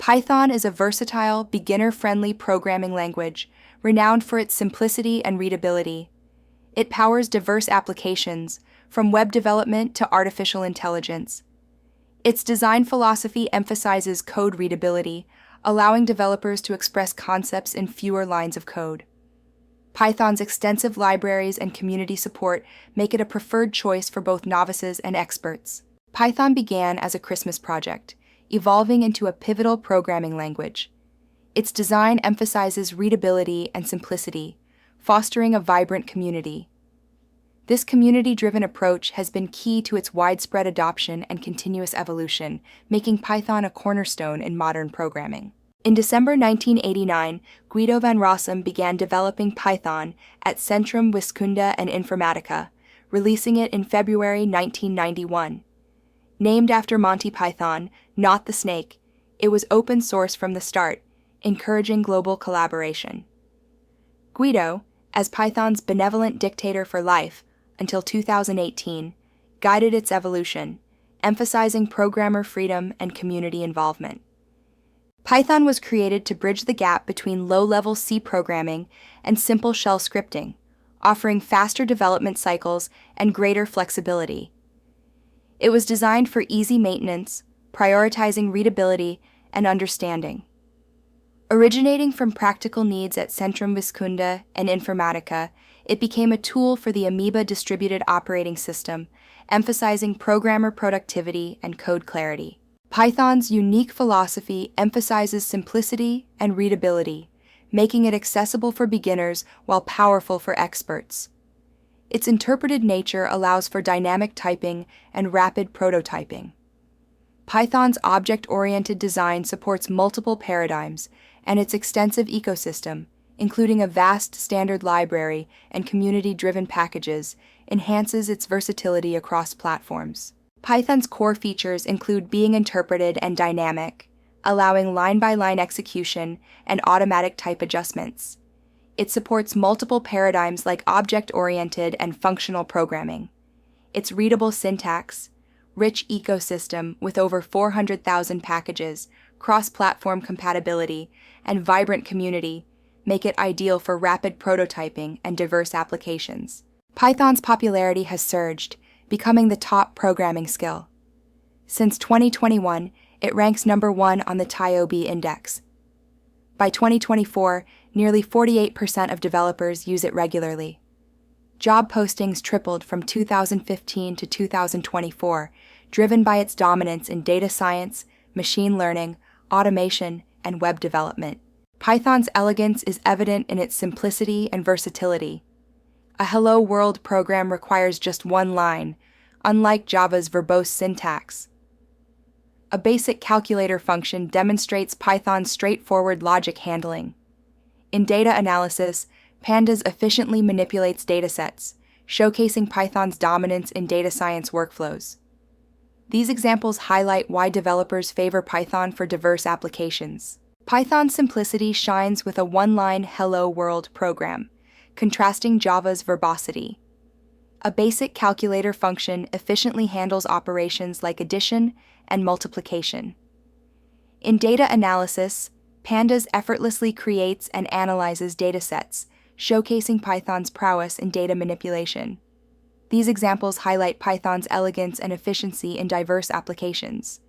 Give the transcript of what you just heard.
Python is a versatile, beginner-friendly programming language renowned for its simplicity and readability. It powers diverse applications, from web development to artificial intelligence. Its design philosophy emphasizes code readability, allowing developers to express concepts in fewer lines of code. Python's extensive libraries and community support make it a preferred choice for both novices and experts. Python began as a Christmas project, evolving into a pivotal programming language. Its design emphasizes readability and simplicity, fostering a vibrant community. This community-driven approach has been key to its widespread adoption and continuous evolution, making Python a cornerstone in modern programming. In December 1989, Guido van Rossum began developing Python at Centrum Wiskunde en Informatica, releasing it in February 1991. Named after Monty Python, not the snake, it was open source from the start, encouraging global collaboration. Guido, as Python's benevolent dictator for life until 2018, guided its evolution, emphasizing programmer freedom and community involvement. Python was created to bridge the gap between low-level C programming and simple shell scripting, offering faster development cycles and greater flexibility. It was designed for easy maintenance, prioritizing readability and understanding. Originating from practical needs at Centrum Wiskunde en Informatica, it became a tool for the Amoeba distributed operating system, emphasizing programmer productivity and code clarity. Python's unique philosophy emphasizes simplicity and readability, making it accessible for beginners while powerful for experts. Its interpreted nature allows for dynamic typing and rapid prototyping. Python's object-oriented design supports multiple paradigms, and its extensive ecosystem, including a vast standard library and community-driven packages, enhances its versatility across platforms. Python's core features include being interpreted and dynamic, allowing line-by-line execution and automatic type adjustments. It supports multiple paradigms like object-oriented and functional programming. Its readable syntax, rich ecosystem with over 400,000 packages, cross-platform compatibility, and vibrant community make it ideal for rapid prototyping and diverse applications. Python's popularity has surged, becoming the top programming skill. Since 2021, it ranks #1 on the TIOB index. By 2024, nearly 48% of developers use it regularly. Job postings tripled from 2015 to 2024, driven by its dominance in data science, machine learning, automation, and web development. Python's elegance is evident in its simplicity and versatility. A Hello World program requires just one line, unlike Java's verbose syntax. A basic calculator function demonstrates Python's straightforward logic handling. In data analysis, Pandas efficiently manipulates datasets, showcasing Python's dominance in data science workflows. These examples highlight why developers favor Python for diverse applications. Python's simplicity shines with a one-line Hello World program, contrasting Java's verbosity. A basic calculator function efficiently handles operations like addition and multiplication. In data analysis, Pandas effortlessly creates and analyzes datasets, showcasing Python's prowess in data manipulation. These examples highlight Python's elegance and efficiency in diverse applications.